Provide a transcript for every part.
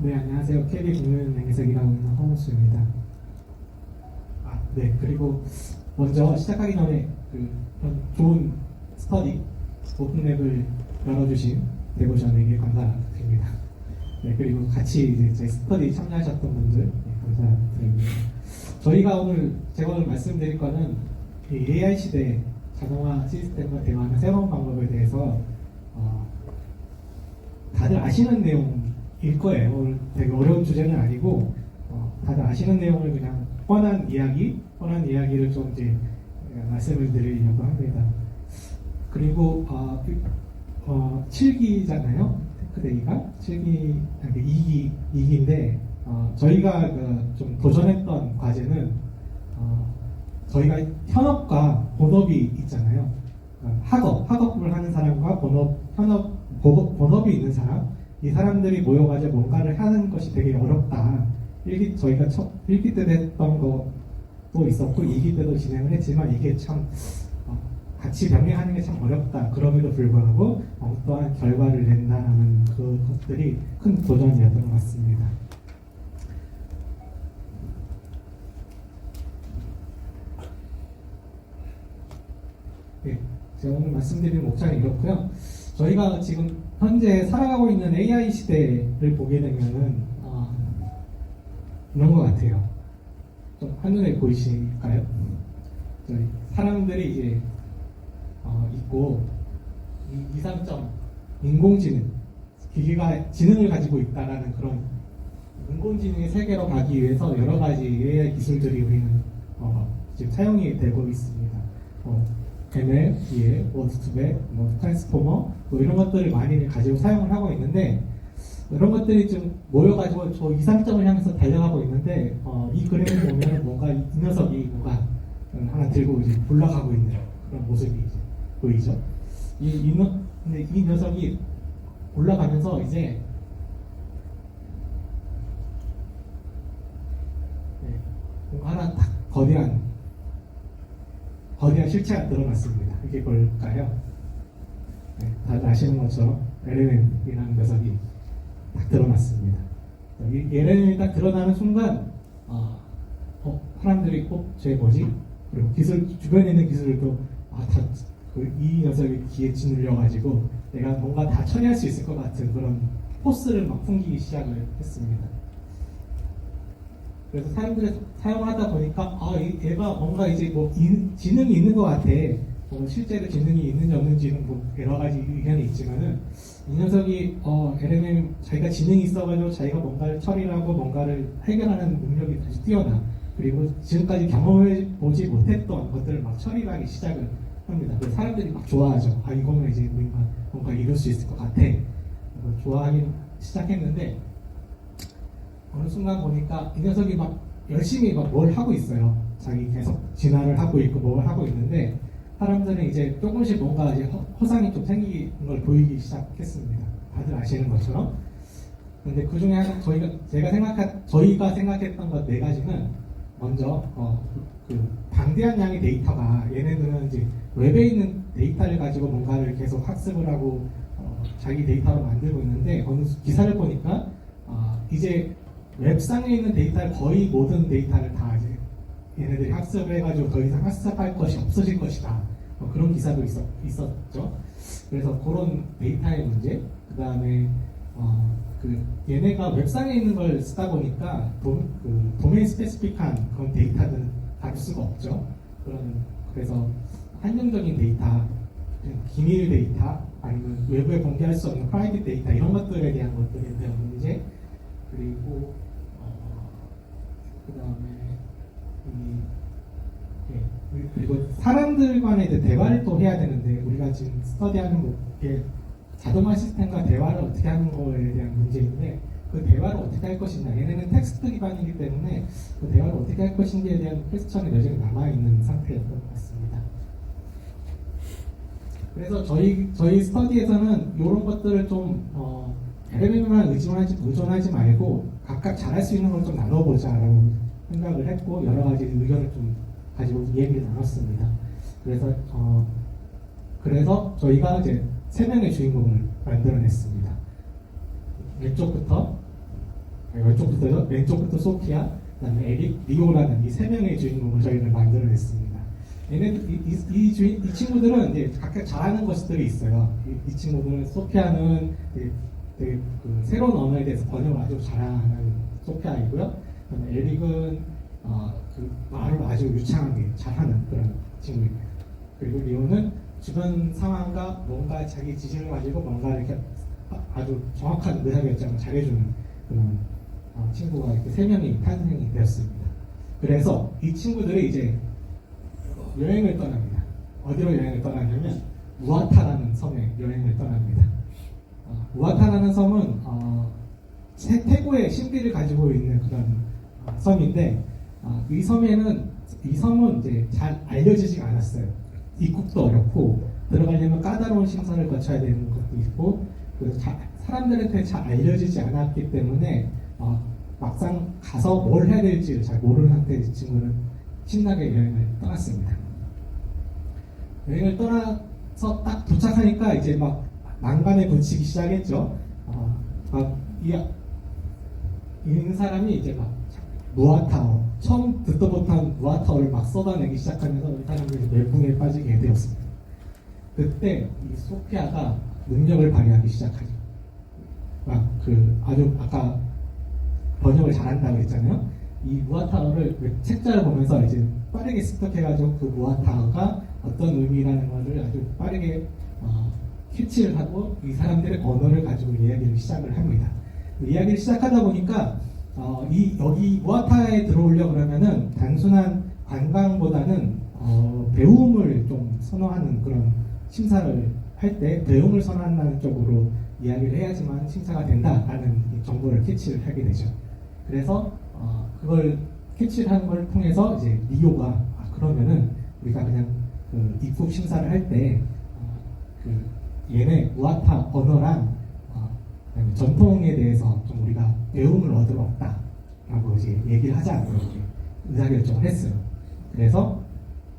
네, 안녕하세요. KB국민은행에서 일하고 있는 허무수입니다. 네, 그리고 먼저 시작하기 전에 그런 좋은 스터디 오픈랩을 열어주신 데보션에게 감사드립니다. 네, 그리고 같이 이제 제 스터디 참여하셨던 분들 감사드립니다. 저희가 오늘 제가 오늘 말씀드릴 거는 이 AI 시대 자동화 시스템과 대화하는 새로운 방법에 대해서 다들 아시는 내용일 거예요. 오늘 되게 어려운 주제는 아니고 다들 아시는 내용을 그냥 뻔한 이야기를 좀 이제 말씀을 드리려고 합니다. 그리고 7기잖아요. 테크데이가 7기, 2기인데 저희가 좀 도전했던 과제는 저희가 현업과 본업이 있잖아요. 학업을 하는 사람과 본업이 있는 사람, 이 사람들이 모여가지고 뭔가를 하는 것이 되게 어렵다. 저희가 1기 때 했던 것도 있었고 2기 때도 진행을 했지만 이게 참 같이 병행하는 게 참 어렵다. 그럼에도 불구하고 어떠한 결과를 낸다는 그것들이 큰 도전이었던 것 같습니다. 네, 제가 오늘 말씀드리는 목차는 이렇고요. 저희가 지금 현재 살아가고 있는 AI 시대를 보게 되면은 이런 것 같아요. 좀 한눈에 보이실까요? 저희 사람들이 이제 있고 이상점 인공지능 기계가 지능을 가지고 있다라는 그런 인공지능의 세계로 가기 위해서 여러 가지 AI 기술들이 우리는 지금 사용이 되고 있습니다. ML, DL, 워드투백, 트랜스포머 이런 것들을 많이 가지고 사용을 하고 있는데 이런 것들이 좀 모여가지고 저 이상점을 향해서 달려가고 있는데 이 그림을 보면 뭔가 이 녀석이 뭔가 하나 들고 이제 올라가고 있는 그런 모습이 이제 보이죠. 근데 이 녀석이 올라가면서 이제 뭔가 하나 딱 거대한 실체가 드러났습니다. 이게 뭘까요? 네, 다들 아시는 것처럼 LLM이라는 녀석이 딱 드러났습니다. 이 LLM이 딱 드러나는 순간 사람들이 쟤 뭐지? 그리고 주변에 있는 기술도 이 녀석이 귀에 짓눌려가지고 내가 뭔가 다 처리할 수 있을 것 같은 그런 포스를 막 풍기기 시작을 했습니다. 그래서 사람들이 사용하다 보니까 얘가 뭔가 이제 지능이 있는 것 같아. 실제로 지능이 있는지 없는지는 여러 가지 의견이 있지만은 이 녀석이 LLM 자기가 지능이 있어가지고 자기가 뭔가를 처리를 하고 뭔가를 해결하는 능력이 아주 뛰어나. 그리고 지금까지 경험해 보지 못했던 것들을 막 처리를 하기 시작을 합니다. 그래서 사람들이 막 좋아하죠. 이거면 이제 뭔가 이룰 수 있을 것 같아. 좋아하기 시작했는데 어느 순간 보니까 이 녀석이 막 열심히 뭘 하고 있어요. 자기 계속 진화를 하고 있고 뭘 하고 있는데 사람들은 이제 조금씩 뭔가 이제 허상이 좀 생기는 걸 보이기 시작했습니다. 다들 아시는 것처럼. 근데 그 중에 하나 저희가 생각했던 것 4가지는 먼저 방대한 양의 데이터가 얘네들은 이제 웹에 있는 데이터를 가지고 뭔가를 계속 학습을 하고 자기 데이터로 만들고 있는데 어느 기사를 보니까 이제 웹상에 있는 데이터를 거의 모든 데이터를 다 이제 얘네들이 학습해가지고 더 이상 학습할 것이 없어질 것이다. 그런 기사도 있었죠. 그래서 그런 데이터의 문제, 그 다음에 얘네가 웹상에 있는 걸 쓰다 보니까 도메인 스페시픽한 그런 데이터는 다룰 수가 없죠. 그래서 한정적인 데이터, 기밀 데이터, 아니면 외부에 공개할 수 없는 프라이빗 데이터 이런 것들에 대한 것들에 대한 문제, 그리고 그 다음에 그리고 사람들 간의 대화를 또 해야 되는데 우리가 지금 스터디하는 게 자동화 시스템과 대화를 어떻게 하는 거에 대한 문제인데 그 대화를 어떻게 할 것이냐, 얘네는 텍스트 기반이기 때문에 그 대화를 어떻게 할 것인지에 대한 퀘스천이 여전히 남아있는 상태였던 것 같습니다. 그래서 저희 스터디에서는 이런 것들을 좀 LLM만 의존하지 말고 각각 잘할 수 있는 걸 좀 나눠보자라고 생각을 했고 여러 가지 의견을 좀 가지고 얘기를 나눴습니다. 그래서 저희가 이제 3명의 주인공을 만들어냈습니다. 왼쪽부터 왼쪽부터 소피아, 그다음에 에릭, 리오라는 이 세 명의 주인공을 저희는 만들어냈습니다. 이 친구들은 이제 각각 잘하는 것들이 있어요. 이 친구들은 소피아는 되게 그 새로운 언어에 대해서 번역을 아주 잘하는 소피아이고요. 그다음에 에릭은 그 말을 아주 유창하게 잘하는 그런 친구입니다. 그리고 리오는 주변 상황과 뭔가 자기 지식을 가지고 뭔가 이렇게 아주 정확한 의사결정을 잘해주는 그런 친구가 이렇게 세 명이 탄생이 되었습니다. 그래서 이 친구들이 이제 여행을 떠납니다. 어디로 여행을 떠나냐면 우아타라는 섬에 여행을 떠납니다. 우아타라는 섬은 태고의 신비를 가지고 있는 그런 섬인데 이 섬은 이제 잘 알려지지가 않았어요. 입국도 어렵고 들어가려면 까다로운 심사를 거쳐야 되는 것도 있고 그래서 사람들한테 잘 알려지지 않았기 때문에 막상 가서 뭘 해야 될지를 잘 모르는 상태의 친구는 신나게 여행을 떠났습니다. 여행을 떠나서 딱 도착하니까 이제 막 난간에 붙이기 시작했죠. 있는 사람이 이제 막 무아타워, 처음 듣도 못한 무아타워를 막 쏟아내기 시작하면서 이 사람들이 멘붕에 빠지게 되었습니다. 그때 이 소피아가 능력을 발휘하기 시작하죠. 막 아주 아까 번역을 잘한다고 했잖아요. 이 무아타워를 책자를 보면서 이제 빠르게 습득해가지고 그 무아타워가 어떤 의미라는 것을 아주 빠르게 캐치를 하고 이 사람들의 언어를 가지고 이야기를 시작을 합니다. 이야기를 시작하다 보니까 여기 무아타에 들어오려 그러면은 단순한 관광보다는 배움을 좀 선호하는 그런 심사를 할 때 배움을 선호한다는 쪽으로 이야기를 해야지만 심사가 된다라는 정보를 캐치를 하게 되죠. 그래서 그걸 캐치를 하는 걸 통해서 이제 리오가 그러면은 우리가 그냥 그 입국 심사를 할 때 얘네 무아타 언어랑 전통에 대해서 좀 우리가 배움을 얻으러 왔다라고 이제 얘기를 하자 이렇게 의사결정을 했어요. 그래서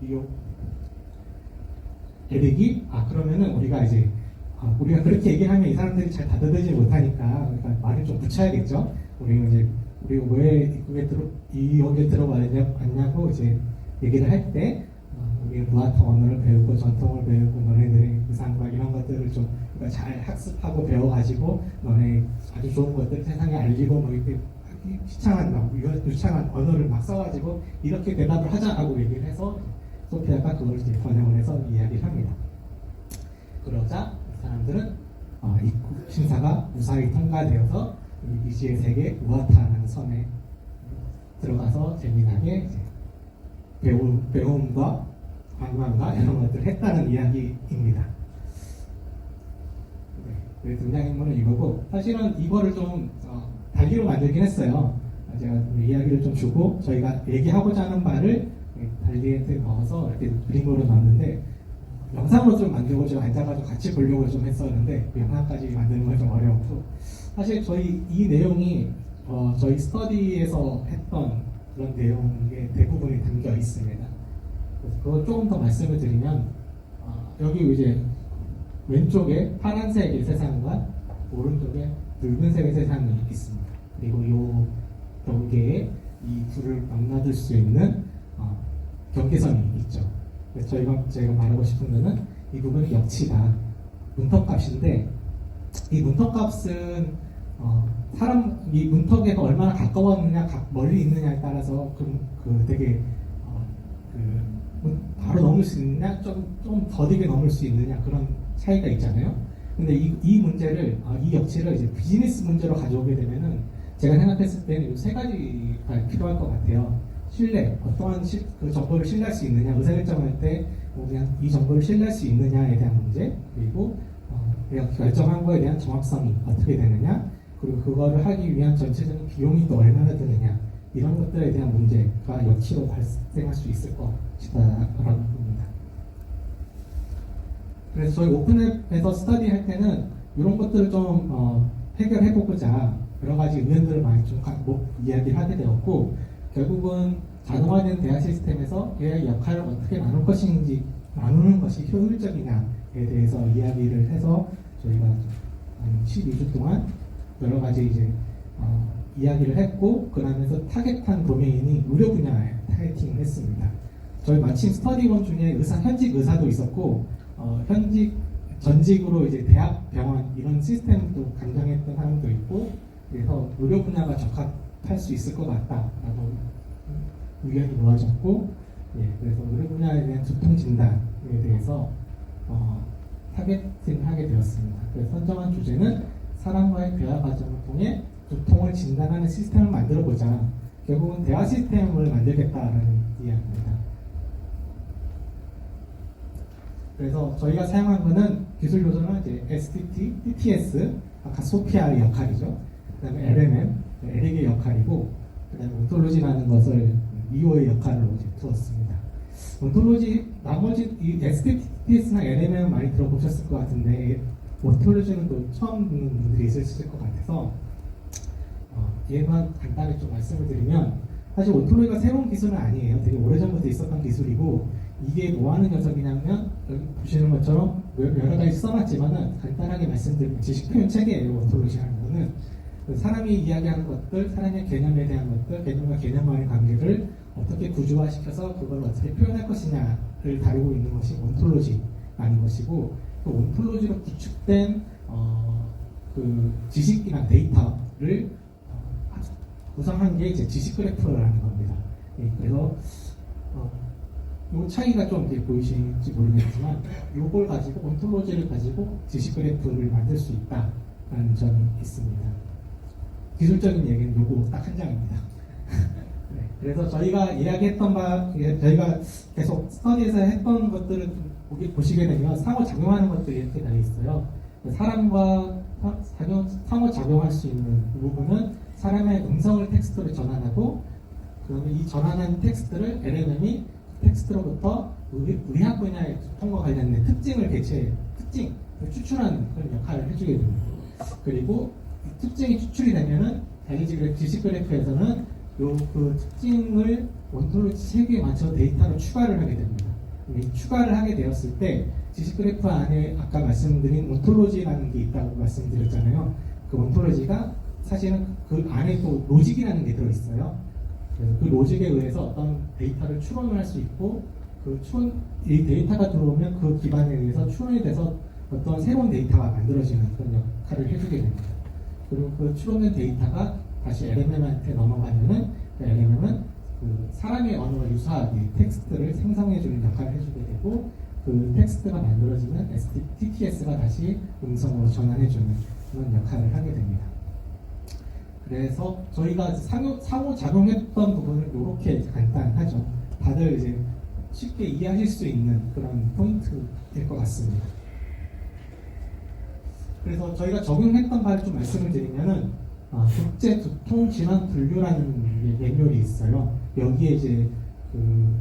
리오 에릭이 그러면은 우리가 이제 우리가 그렇게 얘기하면 이 사람들이 잘 받아들이지 못하니까 우리가 말을 좀 붙여야겠죠. 우리가 왜 여기에 들어왔냐고 이제 얘기를 할 때 우리가 무아타 언어를 배우고 전통을 배우고 너네들의 의상과 이런 것들을 좀 잘 학습하고 배워가지고 너네 아주 좋은 것들 세상에 알리고 뭐 이렇게 유창한 언어를 막 써가지고 이렇게 대답을 하자라고 얘기를 해서 소피아가 그걸 이제 번역을 해서 이야기를 합니다. 그러자 사람들은 입국 심사가 무사히 통과되어서 미지의 세계 우아타라는 섬에 들어가서 재미나게 배움과 관광과 이런 것들을 했다는 이야기입니다. 네, 등장인물은 이거고 사실은 이거를 좀 달리로 만들긴 했어요. 제가 이야기를 좀 주고 저희가 얘기하고자 하는 바를 달리한테 넣어서 이렇게 그림으로 넣었는데 영상으로 좀 만들고 제가 앉아가지고 같이 보려고 좀 했었는데 그 영상까지 만드는 건 좀 어려웠고 사실 저희 이 내용이 저희 스터디에서 했던 그런 내용의 대부분이 담겨 있습니다. 그래서 그걸 조금 더 말씀을 드리면 여기 이제 왼쪽에 파란색의 세상과 오른쪽에 붉은색의 세상이 있습니다. 그리고 이 경계에 이 둘을 만나둘 수 있는 경계선이 있죠. 그래서 제가 말하고 싶은 거는 이 부분이 역치다. 문턱값인데 이 문턱값은 이 문턱에 얼마나 가까웠느냐 멀리 있느냐에 따라서 되게 바로 넘을 수 있느냐 좀 더디게 넘을 수 있느냐 그런 차이가 있잖아요. 근데 이 문제를 이 역치를 이제 비즈니스 문제로 가져오게 되면은 제가 생각했을 때는 이 세 가지가 필요할 것 같아요. 신뢰, 어떠한 그 정보를 신뢰할 수 있느냐, 의사결정할 때 그냥 이 정보를 신뢰할 수 있느냐에 대한 문제, 그리고 결정한 거에 대한 정확성이 어떻게 되느냐, 그리고 그거를 하기 위한 전체적인 비용이 또 얼마나 드느냐, 이런 것들에 대한 문제가 역치로 발생할 수 있을 것이다라고 봅니다. 그래서 저희 오픈앱에서 스터디 할 때는 이런 것들을 좀 해결해보고자 여러 가지 의견들을 많이 좀 이야기를 하게 되었고, 결국은 자동화된 대화 시스템에서 얘의 역할을 어떻게 나누는 것이 효율적이냐에 대해서 이야기를 해서 저희가 12주 동안 여러 가지 이제 이야기를 했고, 그러면서 타겟한 도메인이 의료 분야에 타겟팅을 했습니다. 저희 마침 스터디원 중에 현직 의사도 있었고, 현직 전직으로 이제 대학, 병원 이런 시스템도 감당했던 사람도 있고, 그래서 의료 분야가 적합할 수 있을 것 같다라고 의견이 모아졌고, 그래서 의료 분야에 대한 두통 진단에 대해서 타겟팅하게 되었습니다. 그래서 선정한 주제는 사람과의 대화 과정을 통해 두통을 진단하는 시스템을 만들어보자. 결국은 대화 시스템을 만들겠다라는 이야기입니다. 그래서 저희가 사용한 거는 기술 요소는 이제 STT, TTS, 아까 소피아의 역할이죠. 그다음에 LMM, 에릭의 역할이고, 그다음에 온톨로지라는 것을 EO의 역할로 이제 두었습니다. 온톨로지 나머지 이 STTS나 LMM은 많이 들어보셨을 것 같은데 온톨로지는 또 처음 듣는 분들이 있으실 것 같아서 얘만 간단히 좀 말씀을 드리면, 사실 온톨로지가 새로운 기술은 아니에요. 되게 오래전부터 있었던 기술이고, 이게 뭐 하는 녀석이냐면 여기 보시는 것처럼 여러 가지 써놨지만은 간단하게 말씀드리면 지식 표현 체계예요. 온톨로지라는 거는 사람이 이야기하는 것들, 사람의 개념에 대한 것들, 개념과 개념과의 관계를 어떻게 구조화시켜서 그걸 어떻게 표현할 것이냐를 다루고 있는 것이 온톨로지라는 것이고, 그 온톨로지로 구축된 그 지식이나 데이터를 구성한 게 이제 지식 그래프라는 겁니다. 그래서 이 차이가 좀 이렇게 보이실지 모르겠지만, 이걸 가지고 온톨로지를 가지고 지식 그래프를 만들 수 있다라는 점이 있습니다. 기술적인 얘기는 요거 딱 한 장입니다. 네, 그래서 저희가 이야기했던 저희가 계속 스터디에서 했던 것들을 보시게 되면 상호작용하는 것들이 이렇게 되어 있어요. 사람과 상호작용할 수 있는 부분은 사람의 음성을 텍스트로 전환하고, 그러면 이 전환한 텍스트를 LLM이 텍스트로부터 의학 분야의 두통과 관련된 특징을 추출하는 그런 역할을 해주게 됩니다. 그리고 특징이 추출이 되면은 지식 그래프에서는 그 특징을 온톨로지 체계에 맞춰 데이터로 추가를 하게 됩니다. 이 추가를 하게 되었을 때 지식 그래프 안에 아까 말씀드린 온톨로지라는 게 있다고 말씀드렸잖아요. 그 온톨로지가 사실은 그 안에 또 로직이라는 게 들어있어요. 그래서 그 로직에 의해서 어떤 데이터를 추론을 할 수 있고, 이 데이터가 들어오면 그 기반에 의해서 추론이 돼서 어떤 새로운 데이터가 만들어지는 그런 역할을 해주게 됩니다. 그리고 그 추론된 데이터가 다시 LMM한테 넘어가면은 그 LMM은 그 사람의 언어와 유사하게 텍스트를 생성해주는 역할을 해주게 되고, 그 텍스트가 만들어지면 TTS가 다시 음성으로 전환해주는 그런 역할을 하게 됩니다. 그래서 저희가 상호작용했던 부분을 이렇게 간단하죠. 다들 이제 쉽게 이해하실 수 있는 그런 포인트일 것 같습니다. 그래서 저희가 적용했던 바를 좀 말씀을 드리면은 국제 두통 질환 분류라는 매뉴얼이 있어요. 여기에 이제 그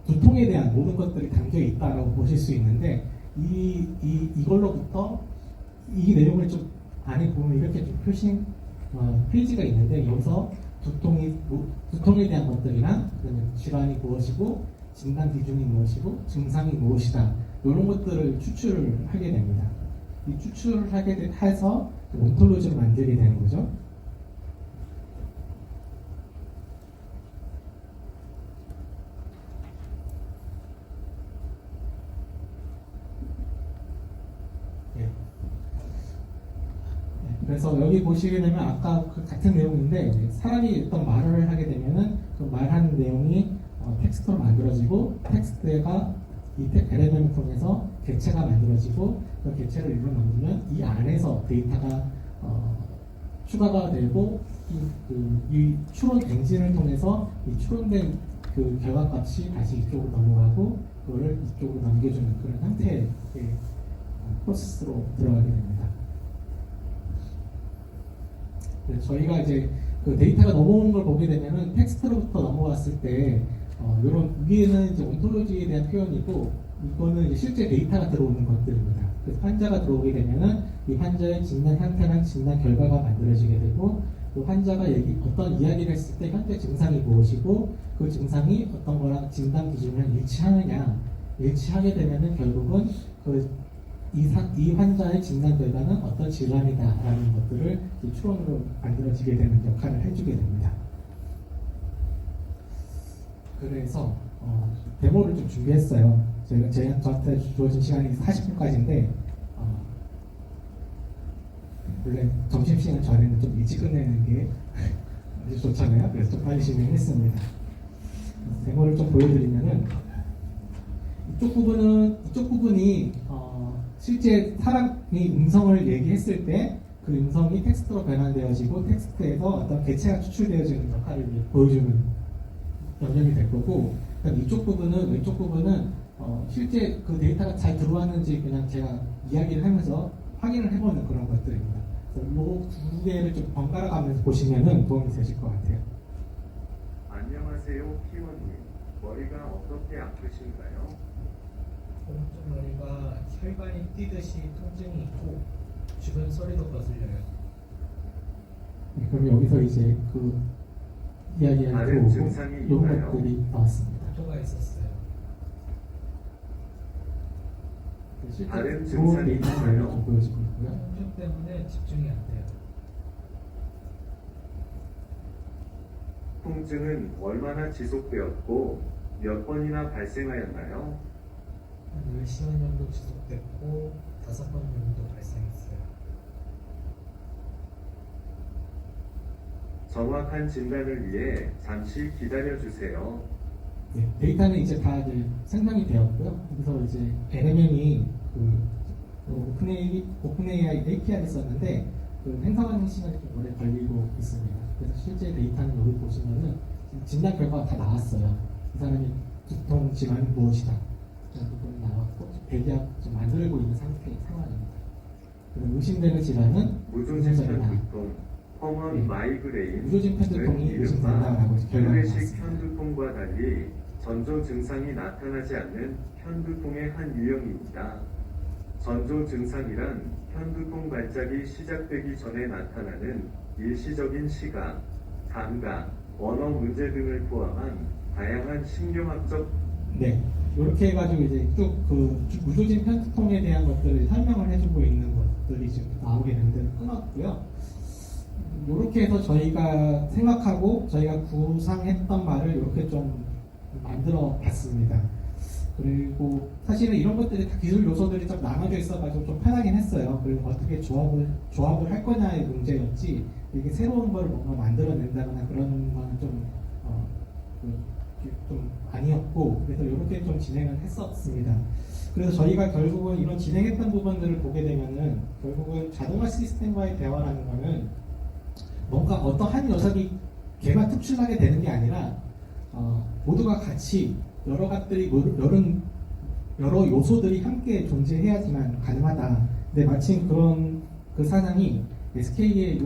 두통에 대한 모든 것들이 담겨 있다라고 보실 수 있는데, 이걸로부터 이 내용을 좀 안에 보면 이렇게 좀 페이지가 있는데, 여기서 두통에 대한 것들이랑 그다음에 질환이 무엇이고 진단 기준이 무엇이고 증상이 무엇이다, 이런 것들을 추출을 하게 됩니다. 이 추출을 하게 해서 온톨로지를 만들게 되는 거죠. 그래서 여기 보시게 되면 아까 그 같은 내용인데, 사람이 어떤 말을 하게 되면은 그 말하는 내용이 텍스트로 만들어지고, 텍스트가 이 LLM을 통해서 객체가 만들어지고, 그 객체를 일로 넘기면 이 안에서 데이터가 추가가 되고, 이 추론 엔진을 통해서 이 추론된 그 결과값이 다시 이쪽으로 넘어가고, 그거를 이쪽으로 넘겨주는 그런 형태의 프로세스로 들어가게 됩니다. 저희가 이제 그 데이터가 넘어오는 걸 보게 되면은 텍스트로부터 넘어왔을 때 이런 위에는 이제 온톨로지에 대한 표현이고, 이거는 이제 실제 데이터가 들어오는 것들입니다. 그래서 환자가 들어오게 되면은 이 환자의 진단 상태랑 진단 결과가 만들어지게 되고, 그 환자가 어떤 이야기를 했을 때 현재 증상이 무엇이고, 그 증상이 어떤 거랑 진단 기준이랑 일치하느냐, 일치하게 되면은 결국은 그 이 환자의 진단 결과는 어떤 질환이다라는 것들을 추론으로 만들어지게 되는 역할을 해주게 됩니다. 그래서 데모를 좀 준비했어요. 저한테 주어진 시간이 40분까지인데 원래 점심시간 전에는 좀 일찍 끝내는 게 좋잖아요. 그래서 좀 빨리 진행했습니다. 데모를 좀 보여드리면은 이쪽 부분이 실제 사람이 음성을 얘기했을 때 그 음성이 텍스트로 변환되어지고 텍스트에서 어떤 개체가 추출되어지는 역할을 보여주는 영역이 될 거고, 왼쪽 부분은 실제 그 데이터가 잘 들어왔는지 그냥 제가 이야기를 하면서 확인을 해보는 그런 것들입니다. 이 두 개를 좀 번갈아 가면서 보시면은 도움이 되실 것 같아요. 안녕하세요, 피원님. 머리가 어떻게 아프신가요? 오른쪽 머리가 혈관이 뛰듯이 통증이 있고 주변 소리도 거슬려요. 네, 그럼 여기서 이제 그 이야기할 다른 때 증상이 이런 있나요? 것들이 나왔습니다. 토가 있었어요. 실제 다른 좋은 증상이 데이터를 있나요? 좀 보여주고 있고요. 통증 때문에 집중이 안 돼요. 통증은 얼마나 지속되었고 몇 번이나 발생하였나요? 한 10시간 정도 지속됐고 5번 정도 발생했어요. 정확한 진단을 위해 잠시 기다려주세요. 네, 데이터는 이제 다 이제 생성이 되었고요. 그래서 이제 LMM이 오픈AI API를 썼는데 그 생성하는 시간이 좀 오래 걸리고 있습니다. 그래서 실제 데이터는 여기 보시면은 진단 결과가 다 나왔어요. 이 사람이 두통 질환이 무엇이다. 그런 부분이 나왔고 대기약 좀 만들고 있는 상황입니다. 그리고 의심되는 질환은 무조직한 두통, 커먼 네. 마이그레인, 무조직 편두통이 의심된다라고 결과가 클래식 나왔습니다. 편두통과 달리 전조 증상이 나타나지 않는 편두통의 한 유형입니다. 전조 증상이란 편두통 발작이 시작되기 전에 나타나는 일시적인 시각, 감각, 언어 문제 등을 포함한 다양한 신경학적 네, 이렇게 해가지고 이제 쭉 그 무조진 편두통에 대한 것들을 설명을 해주고 있는 것들이 지금 나오게 되는데 끊었고요. 이렇게 해서 저희가 생각하고 저희가 구상했던 말을 이렇게 좀 만들어 봤습니다. 그리고 사실은 이런 것들이 다 기술 요소들이 좀 나눠져 있어가지고 좀 편하긴 했어요. 그리고 어떻게 조합을 할 거냐의 문제였지 이게 새로운 걸 뭔가 만들어낸다거나 그런 거는 좀 아니었고, 그래서 이렇게 좀 진행을 했었습니다. 그래서 저희가 결국은 이런 진행했던 부분들을 보게 되면은 결국은 자동화 시스템과의 대화라는 거는 뭔가 어떤 한 녀석이 걔만 특출나게 되는 게 아니라 모두가 같이 여러 것들이 여러 요소들이 함께 존재해야지만 가능하다. 근데 마침 그런 그 사상이 SK의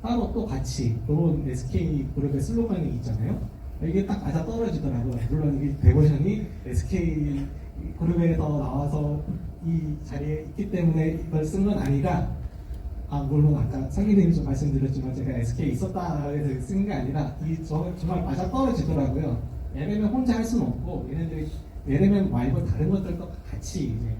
따로 또 같이 이런 SK 그룹의 슬로건이 있잖아요. 이게 딱 맞아 떨어지더라고요. 물론 이게 데버션이 SK 그룹에서 나와서 이 자리에 있기 때문에 이걸 쓴 건 아니라, 물론 아까 상기님이 좀 말씀드렸지만 제가 SK에 있었다 해서 쓴 게 아니라 정말 맞아 떨어지더라고요. LMM 혼자 할 수는 없고 얘네들이 LMM 말고 다른 것들도 같이 이제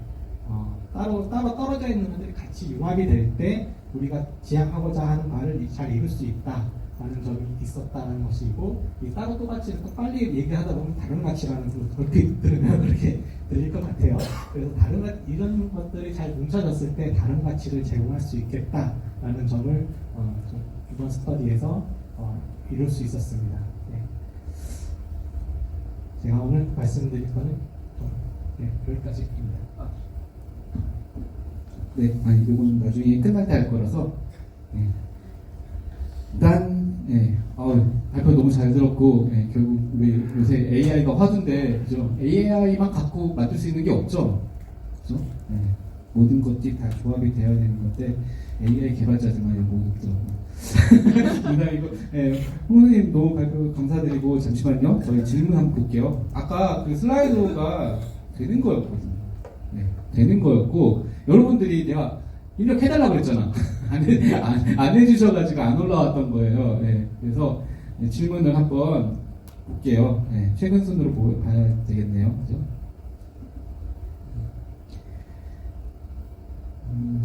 따로 떨어져 있는 것들이 같이 융합이 될 때 우리가 지향하고자 하는 바를 잘 이룰 수 있다라는 점이 있었다는 것이고, 이 따로 똑같이 빨리 얘기하다 보면 다른 가치라는 그렇게 들으면 그렇게 들릴 것 같아요. 그래서 이런 것들이 잘 뭉쳐졌을 때 다른 가치를 제공할 수 있겠다라는 점을 좀 이번 스터디에서 이룰 수 있었습니다. 네. 제가 오늘 말씀드릴 거는 여기까지입니다. 네, 이건 나중에 끝날 때 할 거라서. 네. 일단, 발표 너무 잘 들었고, 결국 우리 요새 AI가 화두인데, 그죠? AI만 갖고 만들 수 있는 게 없죠? 그죠? 모든 것들이 다 조합이 되어야 되는 건데, AI 개발자들만 요거 없죠. 이거, 홍선생님 너무 발표 감사드리고, 잠시만요. 저희 질문 한번 볼게요. 아까 그 슬라이드가 되는 거였거든요. 되는 거였고, 여러분들이 내가 입력해달라고 그랬잖아. 안 해주셔가지고 안 올라왔던 거예요. 그래서 질문을 한번 볼게요. 최근 순으로 봐야 되겠네요. 그죠?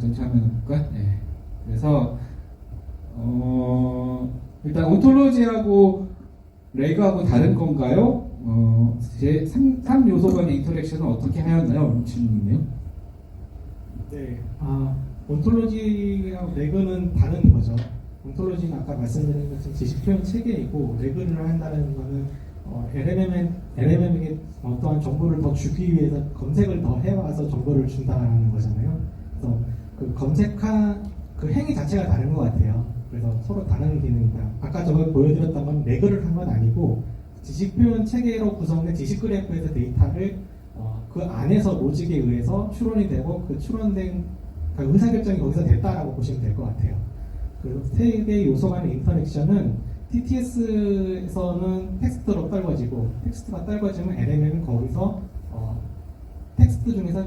전체 화면 볼까? 네. 그래서 일단 온톨로지하고 레그하고 다른 건가요? 제 3요소 간의 인터랙션은 어떻게 하였나요? 이런 질문이네요. 네, 온톨로지랑 레그는 다른 거죠. 온톨로지는 아까 말씀드린 것처럼 지식 표현 체계이고, 레그를 한다는 거는 LLM에게 어떠한 정보를 더 주기 위해서 검색을 더 해와서 정보를 준다는 거잖아요. 그래서 그 검색한 그 행위 자체가 다른 것 같아요. 그래서 서로 다른 기능이다. 아까 저걸 보여드렸던 건 레그를 한 건 아니고, 지식 표현 체계로 구성된 지식 그래프에서 데이터를 그 안에서 로직에 의해서 추론이 되고, 그 추론된 그러니까 의사결정이 거기서 됐다라고 보시면 될 것 같아요. 그 세 개의 요소 간의 인터랙션은 TTS에서는 텍스트로 떨궈지고, 텍스트가 떨궈지면 LLM은 거기서 텍스트 중에서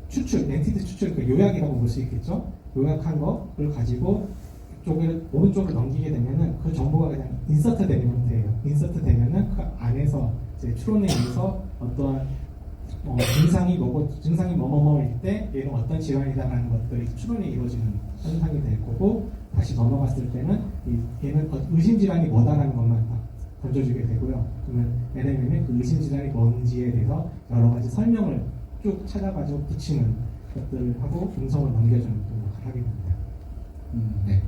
추출, 엔티티 추출, 그 요약이라고 볼 수 있겠죠. 요약한 거를 가지고 이쪽을 오른쪽으로 넘기게 되면은 그 정보가 그냥 인서트 되는 형태예요. 인서트 되면은 그 안에서 이제 추론에 의해서 어떠한 증상이 뭐고 증상이 뭐뭐뭐일 때 얘는 어떤 질환이다라는 것들이 추론이 이루어지는 현상이 될 거고, 다시 넘어갔을 때는 얘는 의심 질환이 뭐다라는 것만 딱 던져주게 되고요. 그러면 LLM은 그 의심 질환이 뭔지에 대해서 여러 가지 설명을 쭉 찾아가지고 붙이는 것들을 하고 음성을 넘겨주는 역할을 하게 됩니다. 네.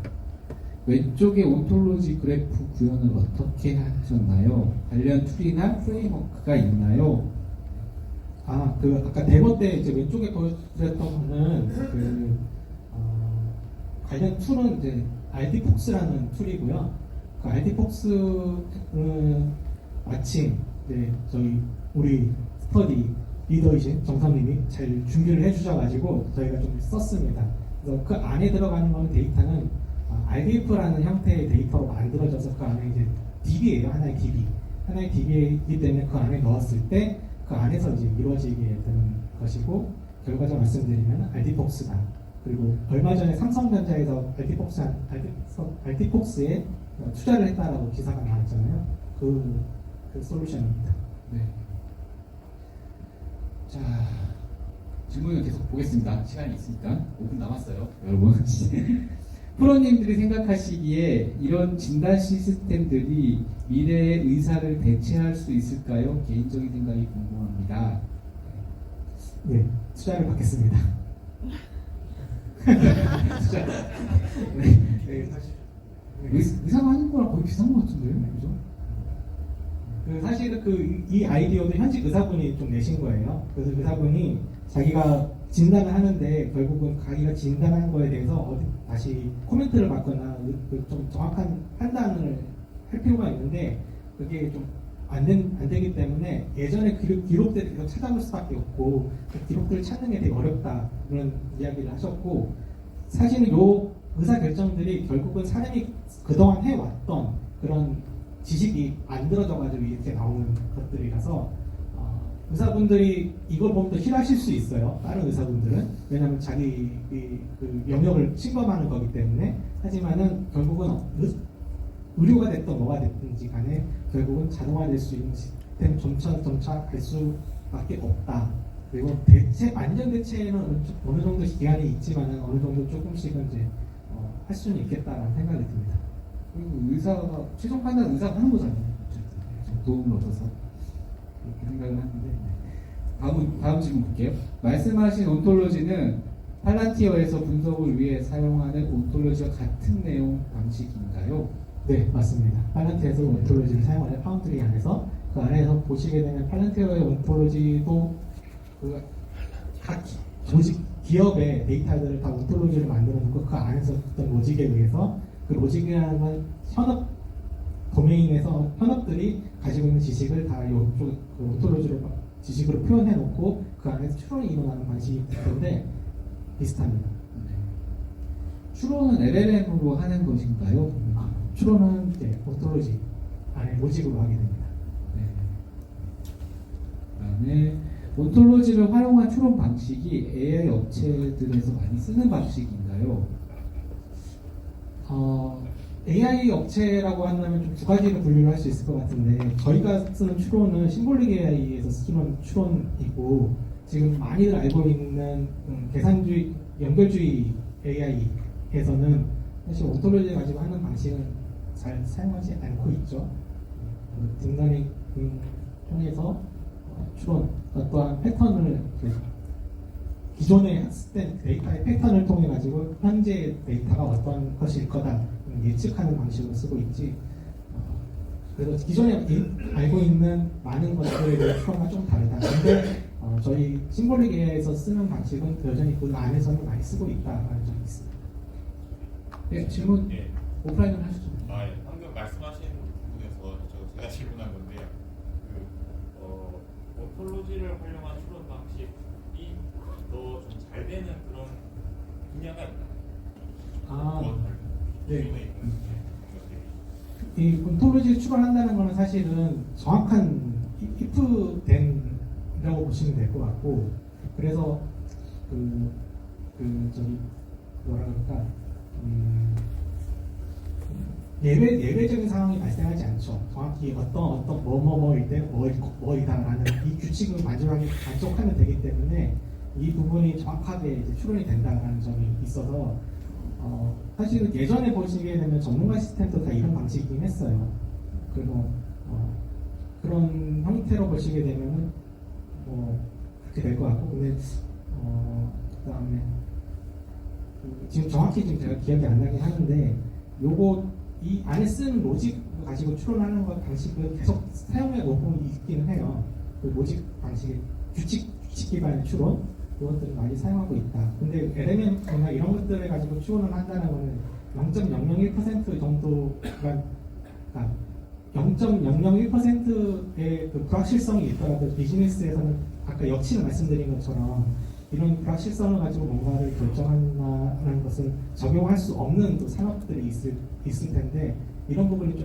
왼쪽에 온톨로지 그래프 구현을 어떻게 하셨나요? 관련 툴이나 프레임워크가 있나요? 그 아까 데모 때 이제 왼쪽에 보여드렸던 거는 관련 툴은 이제 RD폭스라는 툴이고요. 그 RD폭스는 마침 이제 우리 스터디 리더이신 정선님이 잘 준비를 해주셔가지고 저희가 좀 썼습니다. 그래서 그 안에 들어가는 거는 데이터는 RDF라는 형태의 데이터로 만들어져서 그 안에 이제 DB예요. 하나의 DB. 하나의 DB이기 때문에 그 안에 넣었을 때 그 안에서 이제 이루어지게 되는 것이고, 결과적으로 말씀드리면 RD폭스다. 그리고 얼마 전에 삼성전자에서 RD폭스에 투자를 했다라고 기사가 나왔잖아요. 그 솔루션입니다. 네. 자, 질문을 계속 보겠습니다. 시간이 있으니까 5분 남았어요, 여러분. 프로님들이 생각하시기에 이런 진단 시스템들이 미래의 의사를 대체할 수 있을까요? 개인적인 생각이 궁금합니다. 네, 투자를 받겠습니다. 의사가 하는 거랑 거의 비슷한 것 같은데요, 그죠? 사실은 이 아이디어도 현직 의사분이 좀 내신 거예요. 그래서 의사분이 자기가 진단을 하는데 결국은 자기가 진단한 거에 대해서 다시 코멘트를 받거나 좀 정확한 판단을 할 필요가 있는데, 그게 좀 안 되기 때문에 예전에 기록들을 계속 찾아볼 수밖에 없고, 그 기록들을 찾는 게 되게 어렵다, 그런 이야기를 하셨고, 사실은 요 의사 결정들이 결국은 사람이 그동안 해왔던 그런 지식이 만들어져가지고 이렇게 나오는 것들이라서 의사분들이 이걸 보면 더 싫어하실 수 있어요. 다른 의사분들은. 왜냐하면 자기 그 영역을 침범하는 거기 때문에. 하지만은 결국은 의료가 됐든 뭐가 됐든지 간에 결국은 자동화될 수 있는 시스템 점차 갈 수밖에 없다. 그리고 완전 대체는 어느 정도 기간이 있지만은 어느 정도 조금씩은 이제 할 수는 있겠다라는 생각이 듭니다. 그리고 최종 판단 의사가 하는 거잖아요. 도움을 얻어서 그렇게 생각을 하는데, 다음 질문 볼게요. 말씀하신 온톨로지는 팔란티어에서 분석을 위해 사용하는 온톨로지와 같은 내용 방식인가요? 네, 맞습니다. 팔란티어에서 온톨로지를 사용하는 파운드리 안에서, 그 안에서 보시게 되면 팔란티어의 온톨로지도 각 조직 기업의 데이터들을 다 온톨로지를 만들어 놓고 그 안에서 어떤 로직에 의해서, 그 로직이라는 건 현업 도메인에서 현업들이 가지고 있는 지식을 다 이쪽 그 온톨로지로 지식으로 표현해 놓고 그 안에서 추론이 일어나는 방식이기 때문에 비슷합니다. 추론은 LLM으로 하는 것인가요? 추론은 온톨로지 안에 로직으로 하게 됩니다. 그다음에 온톨로지를 활용한 추론 방식이 AI 업체들에서 많이 쓰는 방식인가요? AI 업체라고 한다면 좀 두 가지로 분류를 할 수 있을 것 같은데, 저희가 쓰는 추론은 심볼릭 AI에서 쓰는 추론이고, 지금 많이들 알고 있는 계산주의 연결주의 AI에서는 사실 온토로지를 가지고 하는 방식은 잘 사용하지 않고 있죠. 딥러닝 통해서 추론 어떠한 패턴을 기존에 학습된 데이터의 패턴을 통해 가지고 현재 데이터가 어떠한 것일 거다 예측하는 방식으로 쓰고 있지. 그래서 기존에 알고 있는 많은 것들에 대한 추론과 좀 다르다. 근데 저희 심볼릭 AI에서 쓰는 방식은 여전히 그 안에서는 많이 쓰고 있다라는 점이 있습니다. 네, 질문 예. 오프라인으로 하시죠. 아, 예. 방금 말씀하신 부분에서 제가 질문한 건데요. 온톨로지를 활용한 추론 방식이 더 좀 잘 되는 그런 분야가 있나요? 아, 네. 네. 이 온톨로지를 추론한다는 것은 사실은 정확한 if된이라고 보시면 될 것 같고, 그래서 저기 뭐라 그럴까 예외적인 상황이 발생하지 않죠. 정확히 어떤 뭐뭐뭐일 때 뭐이다라는 이 규칙을 만족하면 되기 때문에 이 부분이 정확하게 이제 추론이 된다는 점이 있어서 사실은 예전에 보시게 되면 전문가 시스템도 다 이런 방식이긴 했어요. 그래서 그런 형태로 보시게 되면은 그렇게 될 것 같고, 근데 그다음에 지금 정확히 지금 제가 기억이 안 나긴 하는데 이 안에 쓰는 로직 가지고 추론하는 것 방식을 계속 사용해 오고 있기는 해요. 그 로직 방식의 규칙 기반의 추론 그것들을 많이 사용하고 있다. 근데 LMM이나 이런 것들을 가지고 추론을 한다는 거는 0.001% 정도가 0.001%의 그 불확실성이 있더라도 비즈니스에서는 아까 역치를 말씀드린 것처럼 이런 불확실성을 가지고 뭔가를 결정한다는 것을 적용할 수 없는 또 산업들이 있을 텐데 이런 부분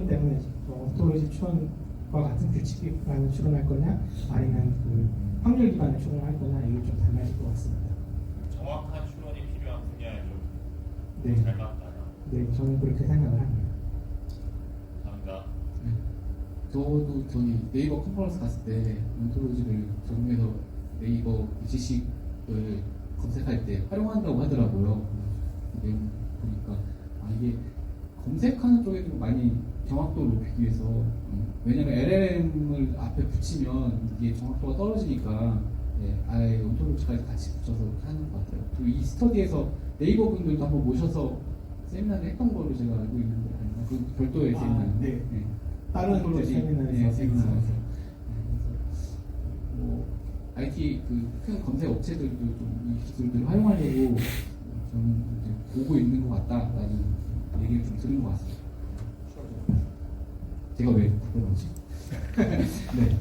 때문에 온톨로지 추론과 같은 규칙 기반을 추론할 거냐 아니면 그 확률 기반을 추론할 거냐 이게 좀 달라질 것 같습니다. 정확한 추론이 필요한 분야에 좀 네. 잘 맞다. 네, 저는 그렇게 생각을 합니다. 감사합니다. 네. 저도 저희 네이버 컨퍼런스 갔을 때 온톨로지를 적용해서 네이버 지식을 검색할 때 활용한다고 하더라고요. 내용 보니까 이게 검색하는 쪽에 좀 많이 정확도를 높이기 위해서 왜냐면 LLM을 앞에 붙이면 이게 정확도가 떨어지니까 아예 온톨로지까지 같이 붙여서 하는 것 같아요. 또 이 스터디에서 네이버 분들도 한번 모셔서 세미나를 했던 걸로 제가 알고 있는데 그 별도의 세미나. 네. 다른 온톨로지 세미나에서 세미나에서. IT 큰 검색 업체들도 좀 이 기술들을 활용하려고 저는 이제 보고 있는 것 같다라는 얘기를 좀 들은 것 같습니다. 제가 왜 그러지? 네.